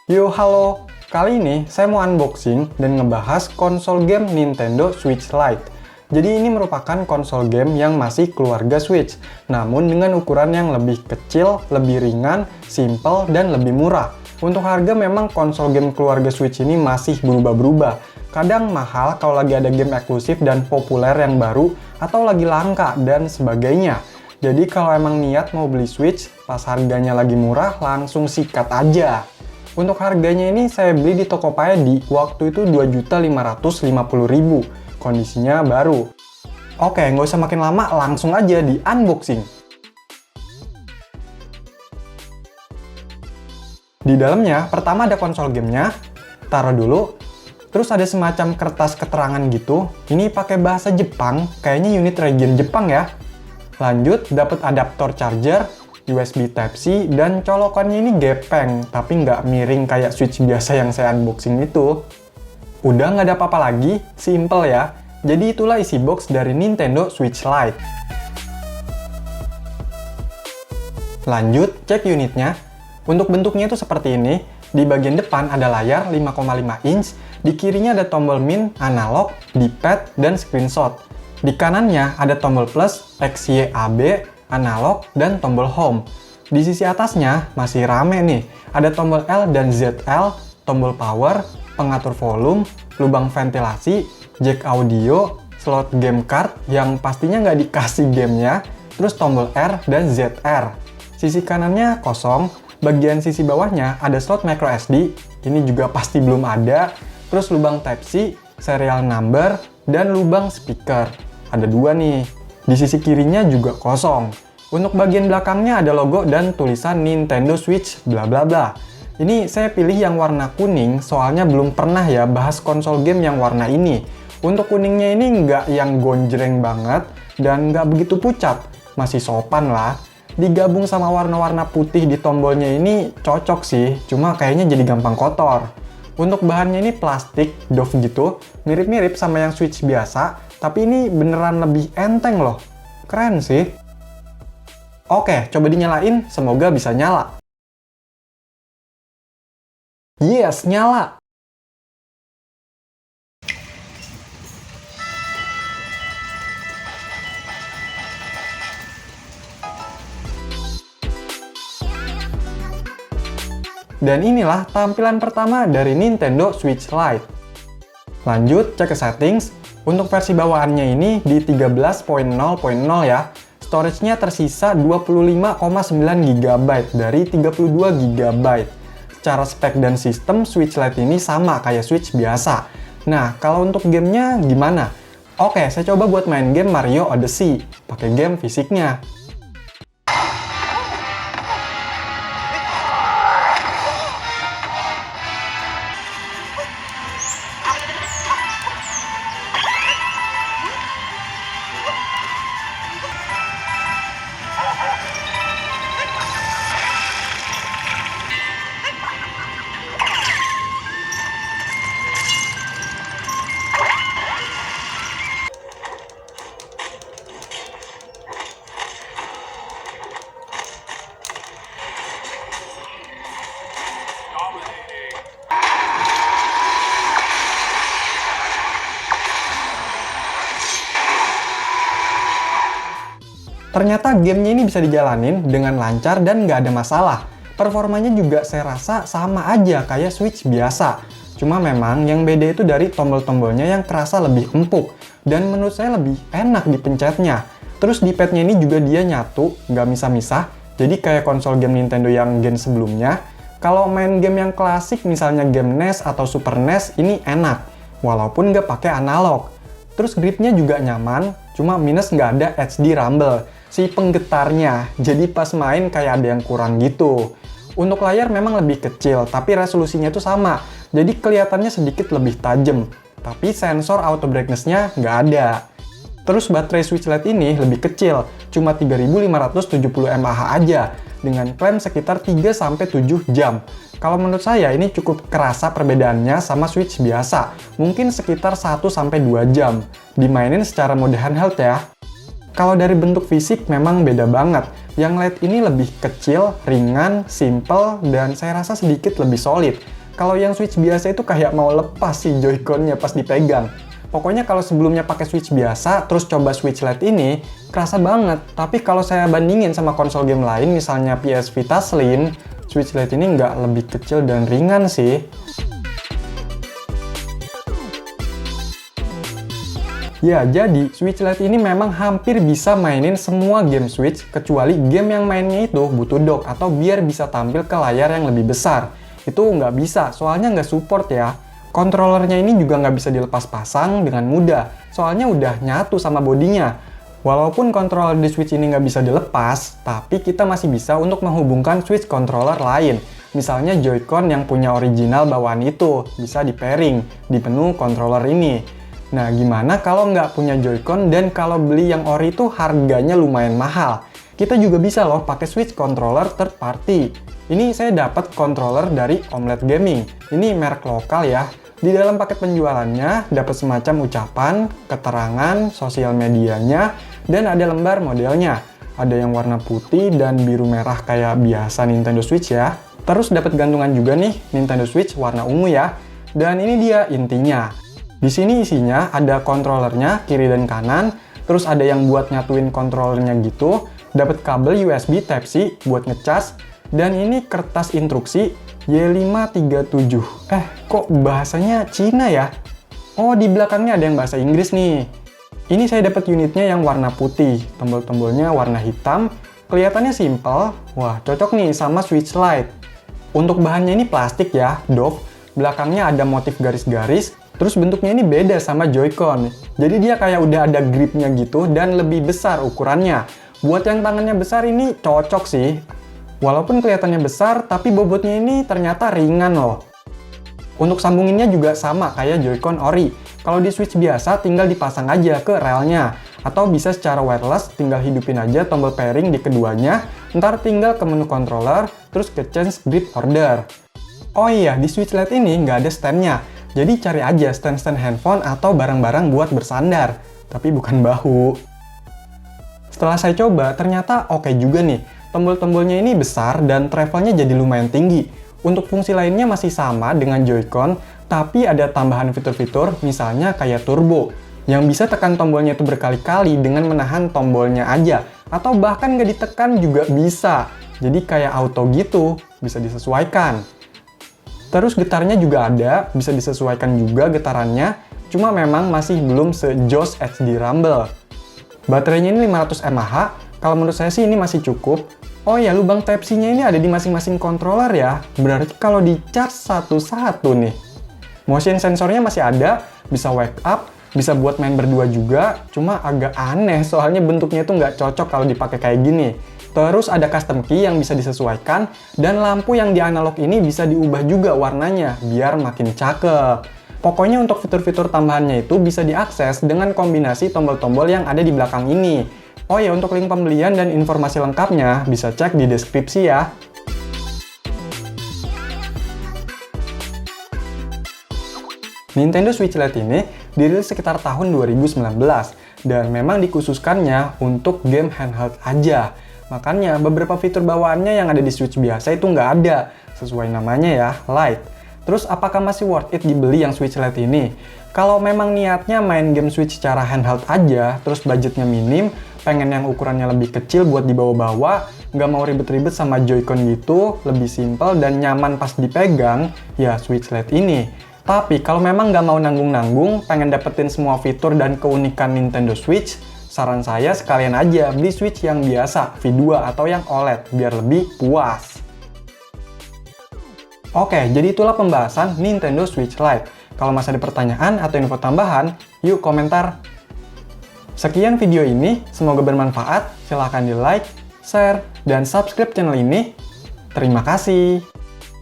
Yo, halo! Kali ini saya mau unboxing dan ngebahas konsol game Nintendo Switch Lite. Jadi ini merupakan konsol game yang masih keluarga Switch, namun dengan ukuran yang lebih kecil, lebih ringan, simple, dan lebih murah. Untuk harga memang konsol game keluarga Switch ini masih berubah-berubah. Kadang mahal kalau lagi ada game eksklusif dan populer yang baru, atau lagi langka, dan sebagainya. Jadi kalau emang niat mau beli Switch, pas harganya lagi murah, langsung sikat aja. Untuk harganya ini saya beli di Tokopedia di waktu itu 2.550.000. Kondisinya baru. Oke, nggak usah makin lama, langsung aja di unboxing. Di dalamnya, pertama ada konsol gamenya, taruh dulu. Terus ada semacam kertas keterangan gitu. Ini pakai bahasa Jepang, kayaknya unit region Jepang ya. Lanjut, dapat adaptor charger, USB Type-C, dan colokannya ini gepeng, tapi nggak miring kayak Switch biasa yang saya unboxing itu. Udah nggak ada apa-apa lagi, simple ya. Jadi itulah isi box dari Nintendo Switch Lite. Lanjut, cek unitnya. Untuk bentuknya itu seperti ini. Di bagian depan ada layar 5,5 inch, di kirinya ada tombol min, analog, D-pad, dan screenshot. Di kanannya ada tombol plus, X, Y, A, B, analog, dan tombol home. Di sisi atasnya masih rame nih. Ada tombol L dan ZL, tombol power, pengatur volume, lubang ventilasi, jack audio, slot game card yang pastinya nggak dikasih gamenya, terus tombol R dan ZR. Sisi kanannya kosong, bagian sisi bawahnya ada slot micro SD, ini juga pasti belum ada, terus lubang Type-C, serial number, dan lubang speaker. Ada dua nih. Di sisi kirinya juga kosong. Untuk bagian belakangnya ada logo dan tulisan Nintendo Switch bla bla bla. Ini saya pilih yang warna kuning soalnya belum pernah ya bahas konsol game yang warna ini. Untuk kuningnya ini nggak yang gonjreng banget dan nggak begitu pucat. Masih sopan lah. Digabung sama warna-warna putih di tombolnya ini cocok sih, cuma kayaknya jadi gampang kotor. Untuk bahannya ini plastik, doff gitu, mirip-mirip sama yang Switch biasa, tapi ini beneran lebih enteng loh. Keren sih. Oke, coba dinyalain, semoga bisa nyala. Yes, nyala! Dan inilah tampilan pertama dari Nintendo Switch Lite. Lanjut, cek ke settings. Untuk versi bawaannya ini di 13.0.0 ya. Storage-nya tersisa 25,9 GB dari 32 GB. Secara spek dan sistem, Switch Lite ini sama kayak Switch biasa. Nah, kalau untuk gamenya gimana? Oke, saya coba buat main game Mario Odyssey, pakai game fisiknya. Ternyata gamenya ini bisa dijalanin dengan lancar dan nggak ada masalah. Performanya juga saya rasa sama aja kayak Switch biasa. Cuma memang yang beda itu dari tombol-tombolnya yang kerasa lebih empuk. Dan menurut saya lebih enak dipencetnya. Terus di padnya ini juga dia nyatu, nggak misah-misah. Jadi kayak konsol game Nintendo yang gen sebelumnya. Kalau main game yang klasik misalnya game NES atau Super NES ini enak. Walaupun nggak pakai analog. Terus gripnya juga nyaman, cuma minus nggak ada HD rumble. Si penggetarnya, jadi pas main kayak ada yang kurang gitu. Untuk layar memang lebih kecil, tapi resolusinya itu sama, jadi kelihatannya sedikit lebih tajam. Tapi sensor auto brightness-nya nggak ada. Terus baterai Switch Lite ini lebih kecil, cuma 3570 mAh aja, dengan klaim sekitar 3-7 jam. Kalau menurut saya ini cukup kerasa perbedaannya sama Switch biasa, mungkin sekitar 1-2 jam. Dimainin secara mode handheld ya. Kalau dari bentuk fisik memang beda banget. Yang Lite ini lebih kecil, ringan, simple, dan saya rasa sedikit lebih solid. Kalau yang Switch biasa itu kayak mau lepas sih Joy-Con-nya pas dipegang. Pokoknya kalau sebelumnya pakai Switch biasa, terus coba Switch Lite ini, kerasa banget. Tapi kalau saya bandingin sama konsol game lain, misalnya PS Vita Slim, Switch Lite ini nggak lebih kecil dan ringan sih. Ya, jadi Switch Lite ini memang hampir bisa mainin semua game Switch, kecuali game yang mainnya itu butuh dock atau biar bisa tampil ke layar yang lebih besar. Itu nggak bisa, soalnya nggak support ya. Kontrolernya ini juga nggak bisa dilepas pasang dengan mudah, soalnya udah nyatu sama bodinya. Walaupun controller di Switch ini nggak bisa dilepas, tapi kita masih bisa untuk menghubungkan Switch controller lain. Misalnya Joy-Con yang punya original bawaan itu, bisa di pairing di menu controller ini. Nah, gimana kalau nggak punya Joy-Con dan kalau beli yang ori itu harganya lumayan mahal? Kita juga bisa loh pakai Switch controller third party. Ini saya dapat controller dari Omelette Gaming. Ini merek lokal ya. Di dalam paket penjualannya dapat semacam ucapan, keterangan, sosial medianya, dan ada lembar modelnya. Ada yang warna putih dan biru merah kayak biasa Nintendo Switch ya. Terus dapat gantungan juga nih Nintendo Switch warna ungu ya. Dan ini dia intinya. Di sini isinya ada kontrolernya kiri dan kanan, terus ada yang buat nyatuin kontrolernya gitu, dapat kabel USB Type-C buat ngecas, dan ini kertas instruksi Y537. Kok bahasanya Cina ya? Oh, di belakangnya ada yang bahasa Inggris nih. Ini saya dapat unitnya yang warna putih, tombol-tombolnya warna hitam, kelihatannya simple. Wah, cocok nih sama Switch Lite. Untuk bahannya ini plastik ya, doff. Belakangnya ada motif garis-garis. Terus bentuknya ini beda sama Joy-Con. Jadi dia kayak udah ada gripnya gitu dan lebih besar ukurannya. Buat yang tangannya besar ini cocok sih. Walaupun kelihatannya besar, tapi bobotnya ini ternyata ringan loh. Untuk sambunginnya juga sama kayak Joy-Con ori. Kalau di Switch biasa tinggal dipasang aja ke relnya. Atau bisa secara wireless tinggal hidupin aja tombol pairing di keduanya. Ntar tinggal ke menu controller, terus ke change grip order. Oh iya, di Switch Lite ini nggak ada stand-nya. Jadi cari aja stand-stand handphone atau barang-barang buat bersandar, tapi bukan bahu. Setelah saya coba, ternyata oke juga nih. Tombol-tombolnya ini besar dan travelnya jadi lumayan tinggi. Untuk fungsi lainnya masih sama dengan Joy-Con, tapi ada tambahan fitur-fitur misalnya kayak turbo, yang bisa tekan tombolnya itu berkali-kali dengan menahan tombolnya aja, atau bahkan nggak ditekan juga bisa. Jadi kayak auto gitu, bisa disesuaikan. Terus getarnya juga ada, bisa disesuaikan juga getarannya, cuma memang masih belum se-joss HD Rumble. Baterainya ini 500 mAh, kalau menurut saya sih ini masih cukup. Oh ya, lubang Type-C-nya ini ada di masing-masing controller ya, berarti kalau di-charge satu-satu nih. Motion sensornya masih ada, bisa wake up, bisa buat main berdua juga, cuma agak aneh soalnya bentuknya itu nggak cocok kalau dipakai kayak gini. Terus ada custom key yang bisa disesuaikan, dan lampu yang di analog ini bisa diubah juga warnanya, biar makin cakep. Pokoknya untuk fitur-fitur tambahannya itu bisa diakses dengan kombinasi tombol-tombol yang ada di belakang ini. Oh ya, untuk link pembelian dan informasi lengkapnya bisa cek di deskripsi ya. Nintendo Switch Lite ini dirilis sekitar tahun 2019, dan memang dikhususkannya untuk game handheld aja. Makanya beberapa fitur bawaannya yang ada di Switch biasa itu nggak ada, sesuai namanya ya, Lite. Terus apakah masih worth it dibeli yang Switch Lite ini? Kalau memang niatnya main game Switch secara handheld aja, terus budgetnya minim, pengen yang ukurannya lebih kecil buat dibawa-bawa, nggak mau ribet-ribet sama Joy-Con gitu, lebih simple dan nyaman pas dipegang, ya Switch Lite ini. Tapi kalau memang nggak mau nanggung-nanggung, pengen dapetin semua fitur dan keunikan Nintendo Switch, saran saya sekalian aja beli Switch yang biasa, V2 atau yang OLED, biar lebih puas. Oke, jadi itulah pembahasan Nintendo Switch Lite. Kalau masih ada pertanyaan atau info tambahan, yuk komentar. Sekian video ini, semoga bermanfaat. Silahkan di like, share, dan subscribe channel ini. Terima kasih.